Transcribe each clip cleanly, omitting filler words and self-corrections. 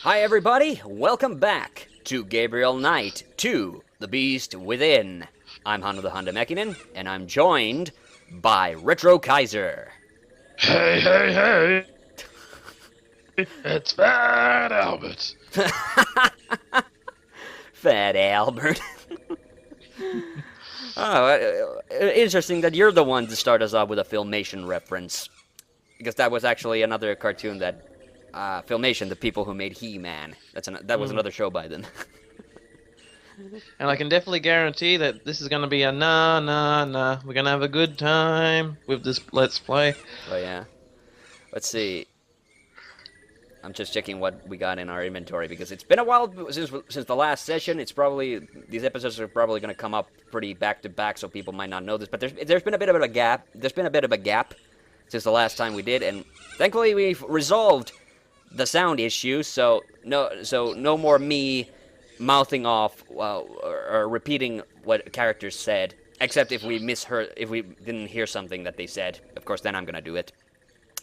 Hi everybody, welcome back to Gabriel Knight 2, The Beast Within. I'm TheHande Mäkinen, and I'm joined by Retro Kaiser. Hey, hey, hey! It's Fat Albert. Fat Albert. Interesting that you're the one to start us off with a Filmation reference. Because that was actually another cartoon that, Filmation, the people who made He-Man. That was another show by them. And I can definitely guarantee that this is going to be a nah. We're going to have a good time with this Let's Play. Oh yeah. Let's see. I'm just checking what we got in our inventory because it's been a while since the last session. These episodes are probably going to come up pretty back to back, so people might not know this. But there's been a bit of a gap. There's been a bit of a gap since the last time we did, and thankfully we've resolved the sound issue. So no more me mouthing off or repeating what characters said, except if we didn't hear something that they said. Of course, then I'm going to do it.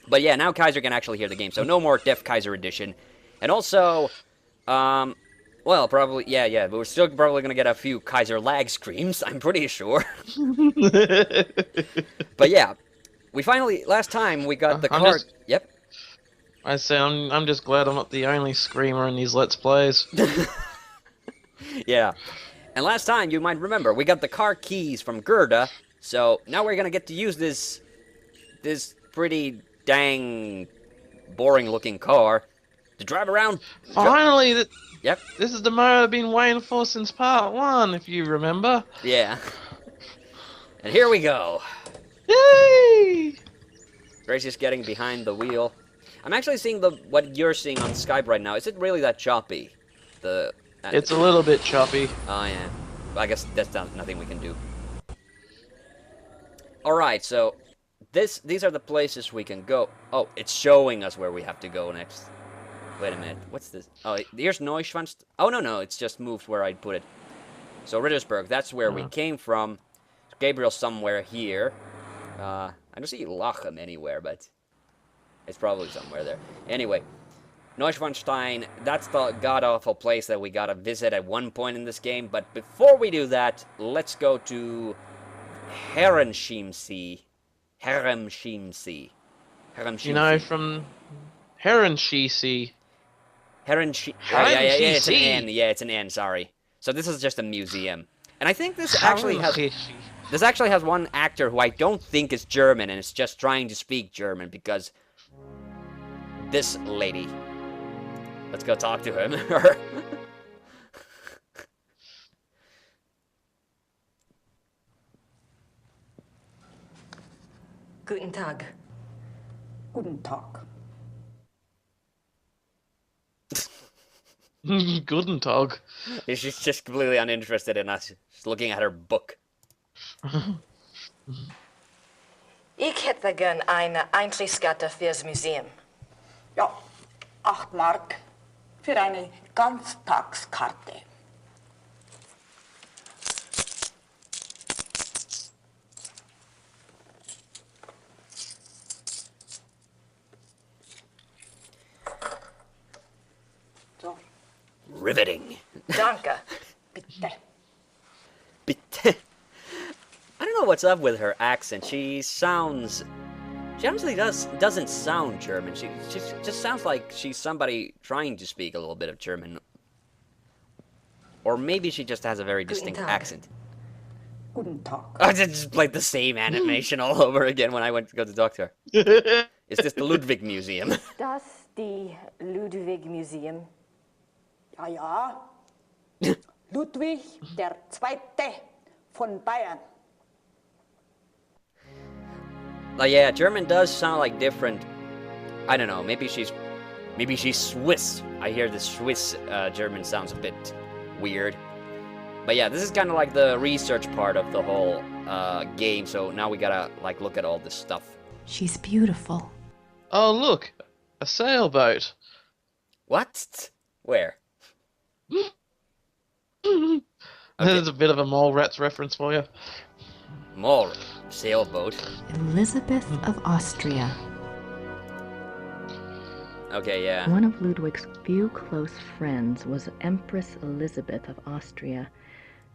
But yeah, now Kaiser can actually hear the game, so no more Deaf Kaiser edition. And also, well, probably, yeah, but we're still probably gonna get a few Kaiser lag screams, I'm pretty sure. But yeah, last time we got the card. Yep. I say, I'm just glad I'm not the only screamer in these Let's Plays. Yeah. And last time, you might remember, we got the car keys from Gerda, so now we're gonna get to use this pretty dang boring-looking car to drive around. Finally! Yep. This is the mode I've been waiting for since part 1, if you remember. Yeah. And here we go. Yay! Gracie's getting behind the wheel. I'm actually seeing what you're seeing on Skype right now. Is it really that choppy? It's a little bit choppy. Oh, yeah. I guess that's nothing we can do. Alright, so these are the places we can go. Oh, it's showing us where we have to go next. Wait a minute. What's this? Oh, here's Neuschwanz. Oh, no. It's just moved where I put it. So, Rittersberg, that's where we came from. Gabriel's somewhere here. I don't see Lachem anywhere, but it's probably somewhere there. Anyway, Neuschwanstein, that's the god-awful place that we gotta visit at one point in this game. But before we do that, let's go to Herrenchiemsee. You know, from Herrenchiemsee. Yeah, it's an N. Yeah, it's an N, sorry. So this is just a museum. And I think this actually has one actor who I don't think is German and is just trying to speak German because this lady. Let's go talk to him. Guten Tag. Guten Tag. Guten Tag. She's just completely uninterested in us. She's looking at her book. Ich hätte gern eine Eintrittskarte fürs Museum. Ja, 8 Mark für eine Ganztagskarte. So. Riveting. Danke. Bitte. Bitte. I don't know what's up with her accent. She honestly doesn't sound German. She just sounds like she's somebody trying to speak a little bit of German. Or maybe she just has a very distinct accent. Guten Tag. I just played the same animation all over again when I went to go to the doctor. Is this the Ludwig Museum? Das die Ludwig Museum. Ja. Ludwig der Zweite von Bayern. Yeah, German does sound like different. I don't know. Maybe she's Swiss. I hear the Swiss German sounds a bit weird. But yeah, this is kind of like the research part of the whole game. So now we gotta like look at all this stuff. She's beautiful. Oh, look, a sailboat. What? Where? There's a bit of a Mallrats reference for you. More sailboat. Elizabeth of Austria. Okay, yeah. One of Ludwig's few close friends was Empress Elizabeth of Austria.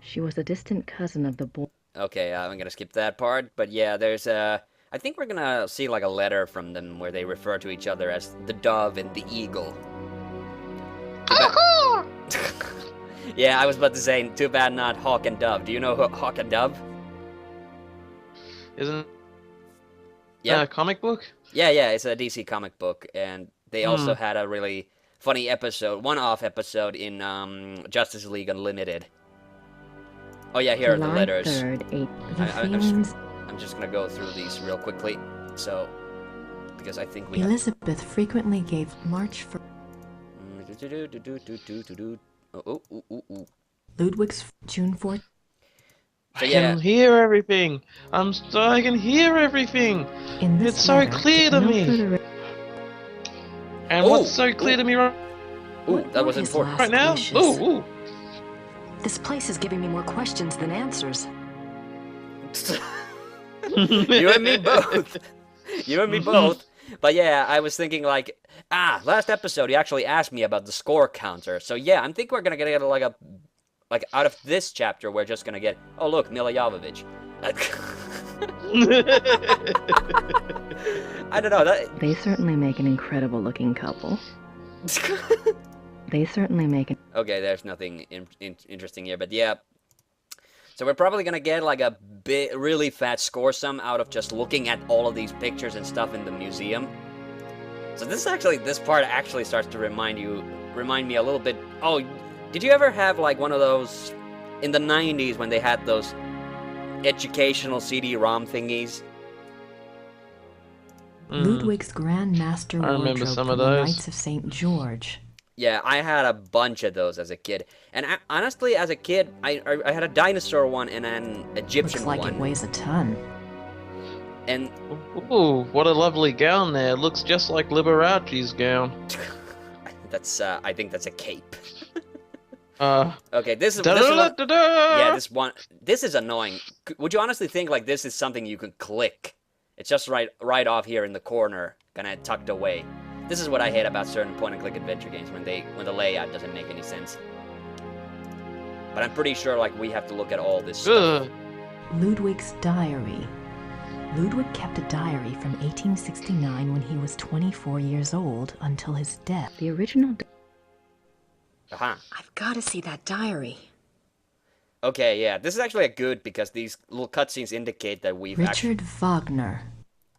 She was a distant cousin of the boy. Okay, I'm gonna skip that part, but yeah, there's I think we're gonna see like a letter from them where they refer to each other as the dove and the eagle. Yeah, I was about to say, too bad not hawk and dove. Do you know hawk and dove? Isn't Yeah. that a comic book? Yeah, it's a DC comic book, and they also had a really funny episode, one-off episode in Justice League Unlimited. Oh yeah, here are the July letters. 3rd, I'm just gonna go through these real quickly, so because I think we Elizabeth frequently gave March for Oh. Ludwig's June 4th. So I yeah, can hear everything. I can hear everything. In this It's so letter, clear to no me. further And Ooh, what's so clear to me right that was His important. last now? wishes. Ooh. This place is giving me more questions than answers. You and me both. You and me both. But yeah, I was thinking like, last episode you actually asked me about the score counter. So yeah, I think we're gonna get like out of this chapter, we're just gonna get, oh look, Mila Jovovich. I don't know. They certainly make an incredible looking couple. They certainly make an... Okay, there's nothing interesting here, but yeah. So we're probably gonna get like a really fat score sum out of just looking at all of these pictures and stuff in the museum. So this part actually starts to remind me a little bit. Oh, did you ever have like one of those in the 90s when they had those educational CD-ROM thingies? Ludwig's Grand Master I remember Wardrobe some for of the those. Knights of St. George. Yeah, I had a bunch of those as a kid. And honestly, as a kid, I had a dinosaur one and an Egyptian Looks like one. it weighs a ton. And Ooh, what a lovely gown there. Looks just like Liberace's gown. that's I think that's a cape. Uh, Okay, this is da-da-da-da-da. yeah, this is annoying. Would you honestly think like this is something you can click? It's just right off here in the corner, kinda tucked away. This is what I hate about certain point-and-click adventure games when the layout doesn't make any sense. But I'm pretty sure like we have to look at all this stuff. Ugh. Ludwig's diary. Ludwig kept a diary from 1869 when he was 24 years old until his death. The original... Uh-huh. I've got to see that diary. Okay, yeah, this is actually a good because these little cutscenes indicate that we've actually... Richard Wagner.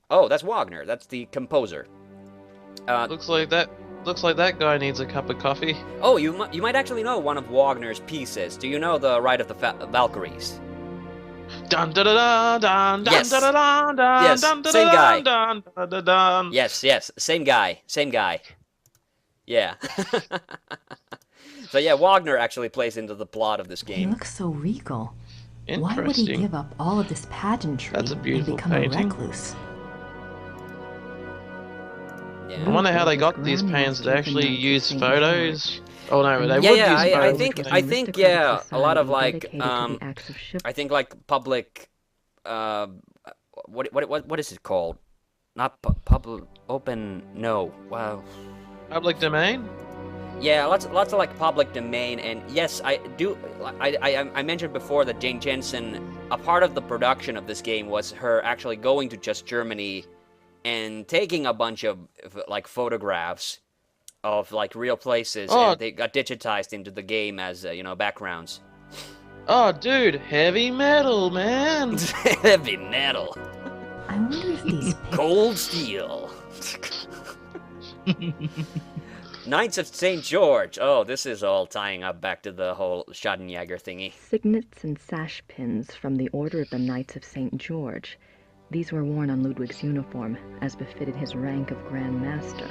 Oh, that's Wagner. That's the composer. Looks like that guy needs a cup of coffee. Oh, you might actually know one of Wagner's pieces. Do you know the Ride of the Valkyries? Dun da da da dun dun Yes. da da dun dun Yes, dun da same da guy. dun da da dun. Yes, same guy. Yeah. So yeah, Wagner actually plays into the plot of this He game. looks so regal. Why would he Interesting. give up all of this pageantry That's a beautiful and become painting. a recluse? Yeah. I wonder how they got these paintings. Did they actually use photos? Oh no, they would use Yeah, I photos. think yeah, a lot of like I think like public what is it called? Not public open no. Wow. Public domain? Yeah, lots of like public domain, and yes, I do. I mentioned before that Jane Jensen, a part of the production of this game was her actually going to just Germany and taking a bunch of like photographs of like real places, Oh. and they got digitized into the game as backgrounds. Oh, dude, heavy metal, man. Heavy metal, I wonder if these cold steel. Knights of St. George. Oh, this is all tying up back to the whole Schadenjäger thingy. Signets and sash pins from the Order of the Knights of St. George. These were worn on Ludwig's uniform, as befitted his rank of Grand Master.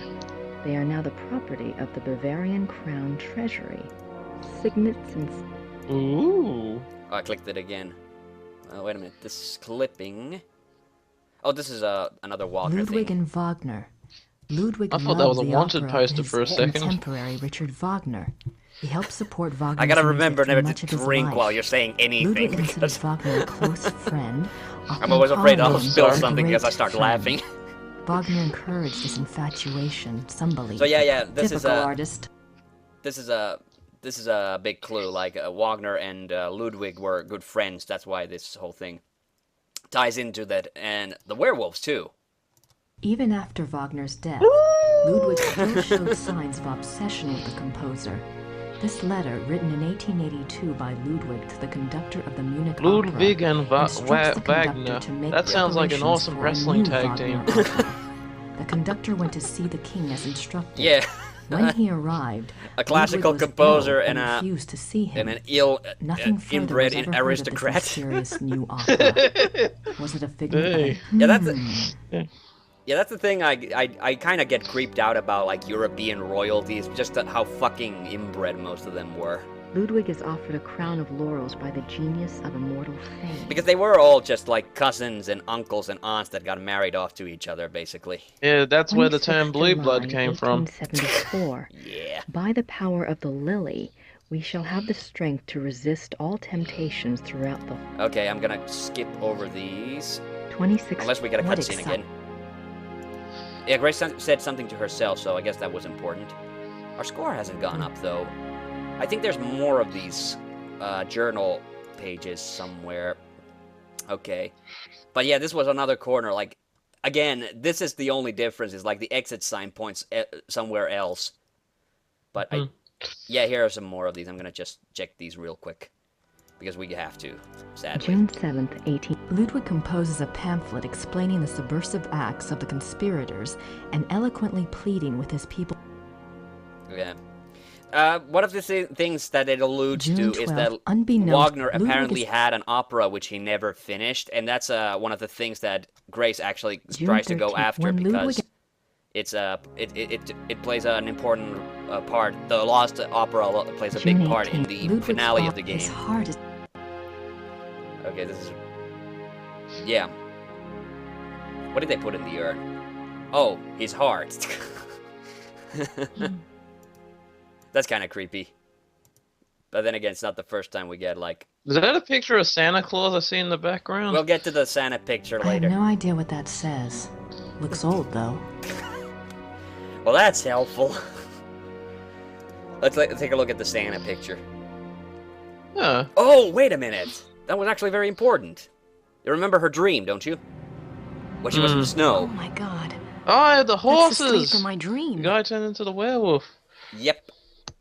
They are now the property of the Bavarian Crown Treasury. Signets and... Ooh. Oh, I clicked it again. Oh, wait a minute. This is clipping. Oh, this is another Wagner Ludwig thing. and Wagner. Ludwig I thought that was loved a the wanted opera poster of for a his second. contemporary Richard Wagner. He helped support Wagner. I gotta remember never to drink while you're saying anything Ludwig because considered Wagner a close friend. I'm always afraid I'll often spill called him something a because I great start friend. laughing. Wagner encouraged this infatuation, some believe. So yeah, this is Typical a artist. this is a big clue. Like Wagner and Ludwig were good friends. That's why this whole thing ties into that, and the werewolves too. Even after Wagner's death, Ludwig still showed signs of obsession with the composer. This letter, written in 1882 by Ludwig to the conductor of the Munich Ludwig Opera, and instructs the conductor Wagner. to make That sounds like an preparations awesome for a wrestling new tag Wagner team. opera. The conductor went to see the king as instructed. Yeah. When he arrived, A classical Ludwig was composer ill and refused to see him. an ill Nothing further inbred was ever heard of this aristocrat. mysterious new opera. Was it a figment of Hey. Yeah, that's the thing I kind of get creeped out about, like European royalties, just how fucking inbred most of them were. Ludwig is offered a crown of laurels by the genius of immortal fame. Because they were all just like cousins and uncles and aunts that got married off to each other, basically. Yeah, that's where the 26 term blue July, blood came from. 1874. Yeah. By the power of the lily, we shall have the strength to resist all temptations throughout the Okay, I'm gonna skip over these. 26. Unless we get a What cutscene again. Yeah, Grace said something to herself, so I guess that was important. Our score hasn't gone up, though. I think there's more of these journal pages somewhere. Okay. But yeah, this was another corner. Like, again, this is the only difference, is like the exit sign points somewhere else. But yeah, here are some more of these. I'm gonna just check these real quick. Because we have to, sadly. June 7th, 18... Ludwig composes a pamphlet explaining the subversive acts of the conspirators and eloquently pleading with his people. Yeah. One of the things that it alludes June to is 12th, that unbeknownst, Wagner Ludwig apparently is- had an opera which he never finished, and that's one of the things that Grace actually June tries to go 13th, after when because Ludwig- it's it plays an important part. The Lost Opera plays a June big part in 18th, the Ludwig's finale of the His game. heart is Okay, this is yeah. What did they put in the urn? Oh, his heart. That's kind of creepy. But then again, it's not the first time we get, like... Is that a picture of Santa Claus I see in the background? We'll get to the Santa picture I have later. no idea what that says. Looks old, though. Well, that's helpful. Let's take a look at the Santa picture. Huh. Oh, wait a minute. That was actually very important. You remember her dream, don't you? When she was in the Oh snow. my god. Oh, the That's the sleep horses! from my The dream. guy turned into the werewolf. Yep.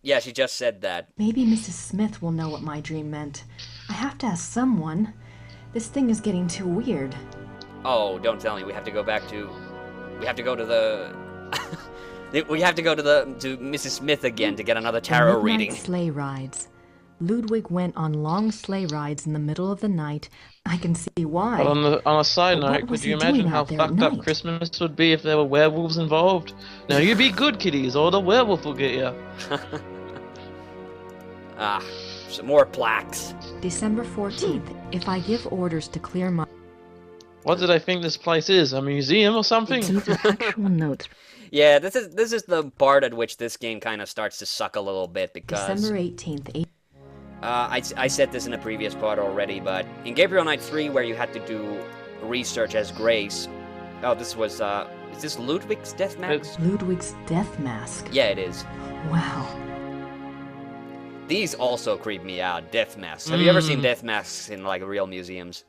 Yeah, she just said that. Maybe Mrs. Smith will know what my dream meant. I have to ask someone. This thing is getting too weird. Oh, don't tell me. We have to go back to... We have to go to the... we have to go to Mrs. Smith again to get another tarot Midnight reading. sleigh rides. Ludwig went on long sleigh rides in the middle of the night. I can see why. But on a side But what note, was could you he imagine doing how out there at fucked up night? Christmas would be if there were werewolves involved? Now you be good, kiddies, or the werewolf will get you. Ah, some more plaques. December 14th. If I give orders to clear my... What did I think this place is? A museum or something? These are actual notes. Yeah, this is the part at which this game kind of starts to suck a little bit because December 18th. I said this in a previous part already, but in Gabriel Knight 3, where you had to do research as Grace. Oh, this was is this Ludwig's death mask? Ludwig's death mask. Yeah, it is. Wow. These also creep me out. Death masks. Have you ever seen death masks in like real museums?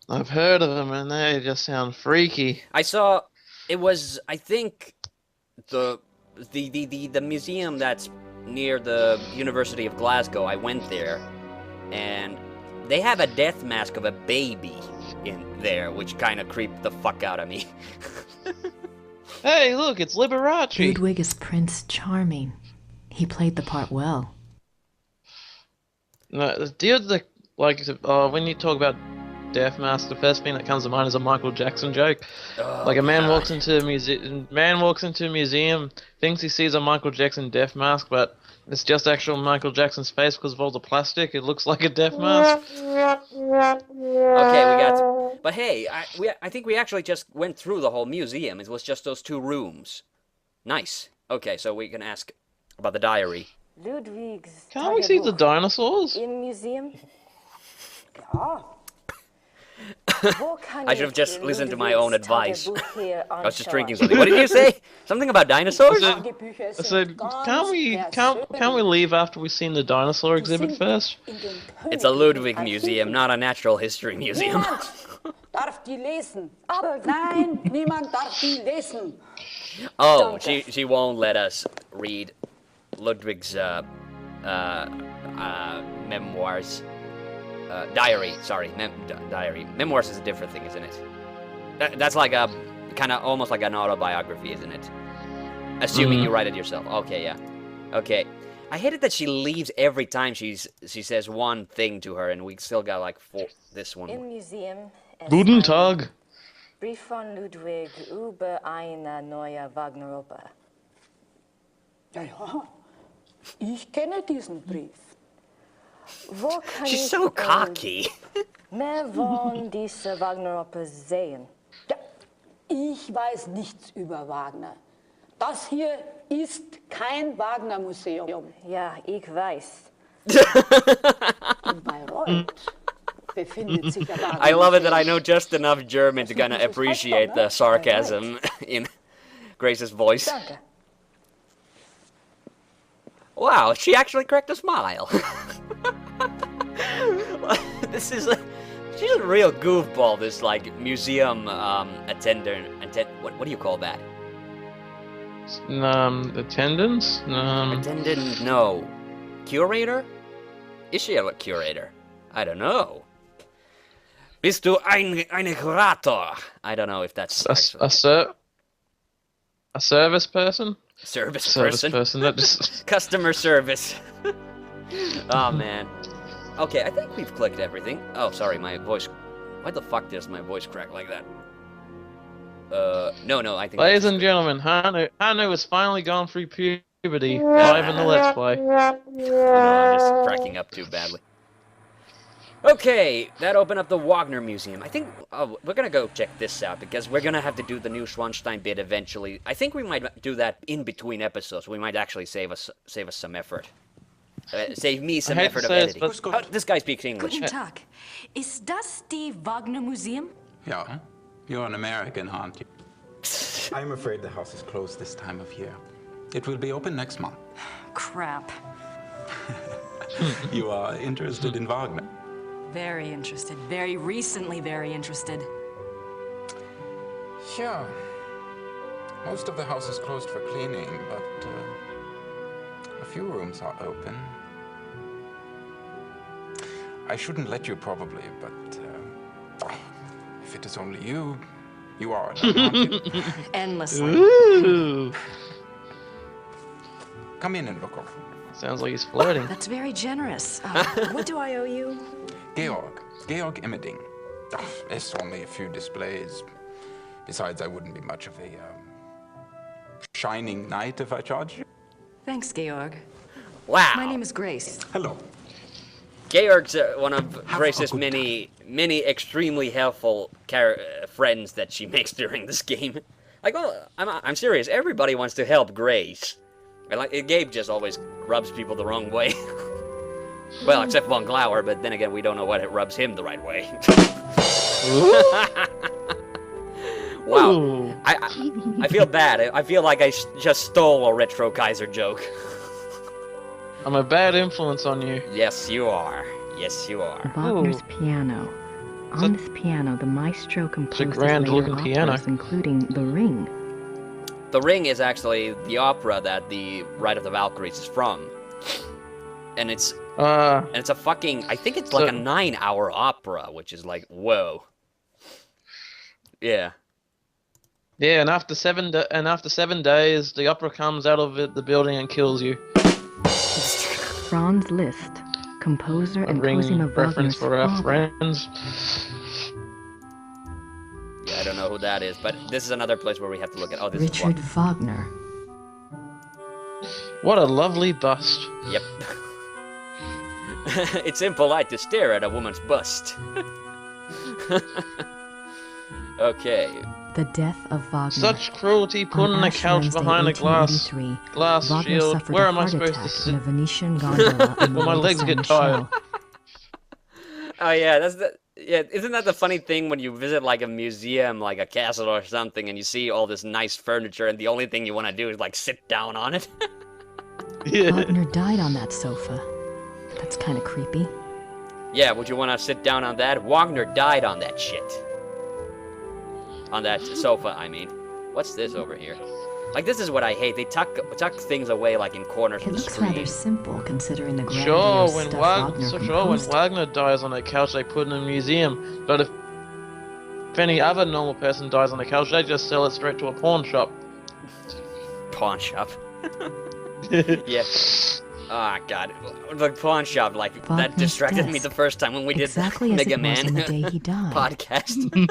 I've heard of them and they just sound freaky. I saw. It was, I think, the museum that's near the University of Glasgow. I went there, and they have a death mask of a baby in there, which kind of creeped the fuck out of me. Hey, look, it's Liberace. Ludwig is Prince Charming. He played the part well. No, when you talk about death mask, the first thing that comes to mind is a Michael Jackson joke. Oh, Like a man God. walks into a museum, thinks he sees a Michael Jackson death mask, but it's just actual Michael Jackson's face because of all the plastic. It looks like a death mask. Okay, we got. But hey, I think we actually just went through the whole museum. It was just those two rooms. Nice. Okay, so we can ask about the diary. Ludwig's Can't we see the Tagebuch dinosaurs? im Museum? Ja, I should have just listened to my own advice. I was just drinking something. What did you say? Something about dinosaurs? I said, can't we leave after we've seen the dinosaur exhibit first? It's a Ludwig museum, not a natural history museum. Niemand darf die lesen. Nein, niemand darf die lesen. Oh, she won't let us read Ludwig's memoirs. Diary, sorry, diary. Memoirs is a different thing, isn't it? That's like a kind of almost like an autobiography, isn't it? Assuming you write it yourself. Okay, yeah. Okay. I hate it that she leaves every time she says one thing to her, and we still got like this one. Im Museum. Guten Tag. Brief von Ludwig über eine neue Wagner-Oper. Ja, ja, ich kenne diesen Brief. Wo kann She's ich so cocky. mehr von dieser Wagner-Oper sehen? Ja, ich weiß nichts über Wagner. Das hier ist kein Wagner-Museum. Ja, ich weiß. In Bayreuth befindet sich ein Wagner. I love it that I know just enough German to kind of appreciate the sarcasm in Grace's voice. Danke. Wow, she actually cracked a smile. She's a real goofball, this like museum attendant. What do you call that? Attendance? Attendant, no. Curator? Is she a curator? I don't know. Bist du eine Kurator? I don't know if that's A service person? service Service person. person. That just Customer service. Oh man. Okay, I think we've clicked everything. Oh, sorry, my voice. Why the fuck does my voice crack like that? No, I think. Ladies that's and gentlemen, Hanu has finally gone through puberty live in the Let's Play. No, I'm just cracking up too badly. Okay, that opened up the Wagner Museum. I think we're gonna go check this out because we're gonna have to do the new Schwanstein bit eventually. I think we might do that in between episodes. We might actually save us some effort. Save me some hate effort to of say editing. this, Oh, this guy speaks English. Guten Tag. Ist das die Wagner Museum? Yeah, you're an American, aren't you? I'm afraid the house is closed this time of year. It will be open next month. Crap. You are interested in Wagner? Very interested. Very recently very interested. Sure. Most of the house is closed for cleaning, but a few rooms are open. I shouldn't let you probably, but if it is only you, you are alone, aren't you? Endlessly. Ooh. Come in and look over. Sounds like he's flirting. That's very generous. What do I owe you? Georg Immerding. It's only a few displays. Besides, I wouldn't be much of a shining knight if I charged you. Thanks, Georg. Wow. My name is Grace. Hello. Georg's one of Grace's many extremely helpful friends that she makes during this game. Like, well, I'm serious. Everybody wants to help Grace. And like, Gabe just always rubs people the wrong way. Well, except Von Glauer, but then again, we don't know what it rubs him the right way. Wow. Ooh. I feel bad. I feel like I just stole a Retro Kaiser joke. I'm a bad influence on you. Yes, you are. Yes, you are. Wagner's Ooh. piano. On this piano, the maestro composed his grand-looking later piano. operas, including The Ring. The Ring is actually the opera that the Ride of the Valkyries is from. And it's a fucking, I think it's like a 9-hour opera, which is like, whoa. Yeah. Yeah, and after 7 days, the opera comes out of the building and kills you. Franz Liszt, composer A and ring Cosima reference Wagner's for our father. friends. Yeah, I don't know who that is, but this is another place where we have to look at. Oh, this Richard is Wagner. What a lovely bust. one. Yep. It's impolite to stare at a woman's bust. Okay. The Death of Wagner. Such cruelty put On on a Ash couch Wednesday, behind a glass 1883, Wagner shield. suffered Where a am I heart supposed to attack sit? in a Venetian gondola in the Well, my Lake legs Saint get tired. Michel. Oh yeah, that's the yeah. Isn't that the funny thing when you visit like a museum, like a castle or something, and you see all this nice furniture, and the only thing you want to do is like sit down on it? Yeah. Wagner died on that sofa. That's kind of creepy. Yeah, would you want to sit down on that? Wagner died on that shit. On that sofa, I mean. What's this over here? Like, this is what I hate. They tuck things away, like, in corners It of the looks screen. rather simple considering the Sure, grandiose when stuff Wagner composed. Wagner dies on a couch, they put it in a museum. But if any other normal person dies on a couch, they just sell it straight to a pawn shop. Pawn shop. Yeah. Ah, God. The pawn shop, like, that Wagner's distracted me desk. the first time when we did Exactly the as Mega it was Man on the day he died. podcast.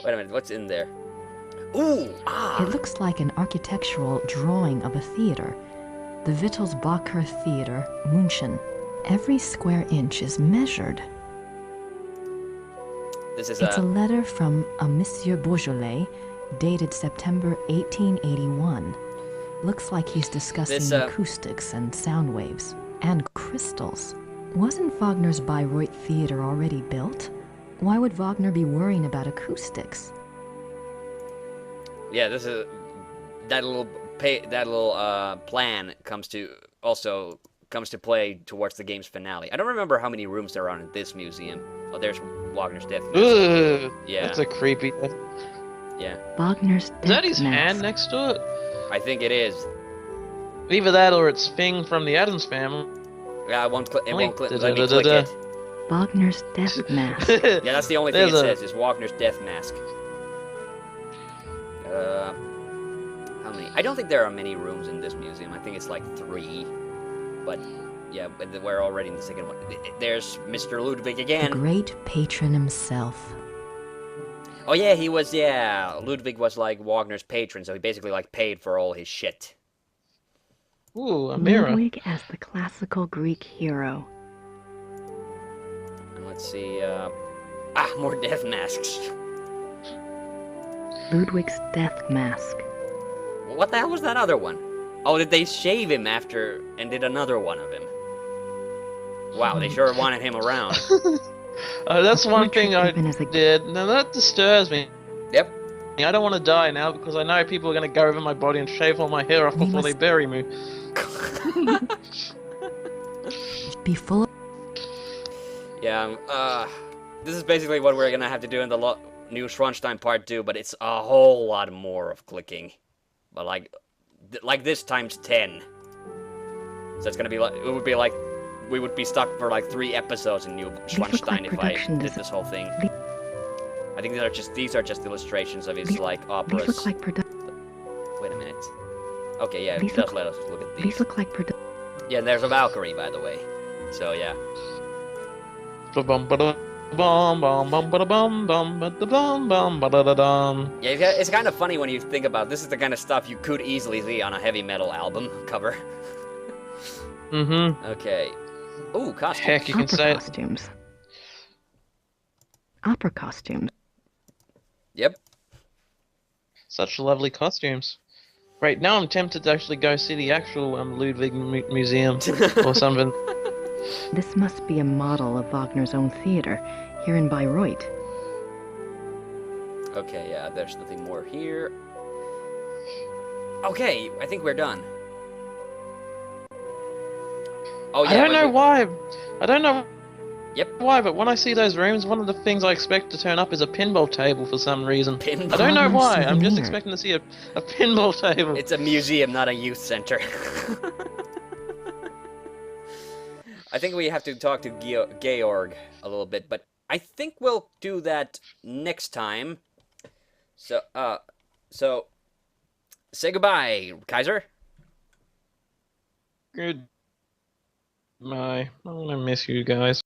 Wait a minute, what's in there? Ooh, ah! It looks like an architectural drawing of a theater. The Wittelsbacher Theater, München. Every square inch is measured. This is It's a letter from a Monsieur Beaujolais, dated September 1881. Looks like he's discussing This, acoustics and sound waves. And crystals. Wasn't Wagner's Bayreuth Theater already built? Why would Wagner be worrying about acoustics? yeah, this is that little plan comes to play towards the game's finale. I don't remember how many rooms there are in this museum. Oh, there's Wagner's death mask. Ugh, Yeah. that's a creepy. Yeah, Wagner's Is that death his mask. hand next to it? I think it is. Either that or it's Fing from the Addams Family. Yeah, it won't click. Let me click Da-da-da-da-da. it. Wagner's death mask. Yeah, that's the only thing it There's says is Wagner's death mask. How many? I don't think there are many rooms in this museum. I think it's like 3. But yeah, but we're already in the second one. There's Mr. Ludwig The again. great patron himself. Oh yeah, he was. Yeah, Ludwig was like Wagner's patron, so he basically like paid for all his shit. Ooh, a mirror. Ludwig as the classical Greek hero. And let's see. More death masks. Ludwig's death mask. What the hell was that other one? Oh, did they shave him after and did another one of him? Wow, they sure wanted him around. That's one thing I even as a- did. Now that disturbs me. Yep. I don't want to die now because I know people are going to go over my body and shave all my hair off We before they must- bury me. Be full of Yeah, this is basically what we're gonna have to do in the new Schwanstein Part 2, but it's a whole lot more of clicking. But like this times 10. So it's gonna be like, it would be like, we would be stuck for like 3 episodes in new look Schwanstein like if I production did desi- this whole thing. The- I think these are just illustrations of his These- like These operas. look like Wait a minute. Okay, yeah, These just look- let us look at these these. look like Yeah, and there's a Valkyrie, by the way. So yeah. Ba-bum-ba-da-bum, Yeah, it's kind of funny when you think about this is the kind of stuff you could easily see on a heavy metal album cover. Mm-hmm. Okay. Ooh, costumes. Heck, you can opera say it. costumes. Opera costumes. Yep. Such lovely costumes. Right, now I'm tempted to actually go see the actual Ludwig Museum or something. This must be a model of Wagner's own theater, here in Bayreuth. Okay, yeah, there's nothing more here. Okay, I think we're done. Oh yeah. I don't know why. I don't know Yep. why, but when I see those rooms, one of the things I expect to turn up is a pinball table for some reason. Pinball. I don't know why. I'm just Souvenir. expecting to see a pinball table. It's a museum, not a youth center. I think we have to talk to Georg a little bit, but I think we'll do that next time. So, say goodbye, Kaiser. Good. Bye. I'm gonna miss you guys.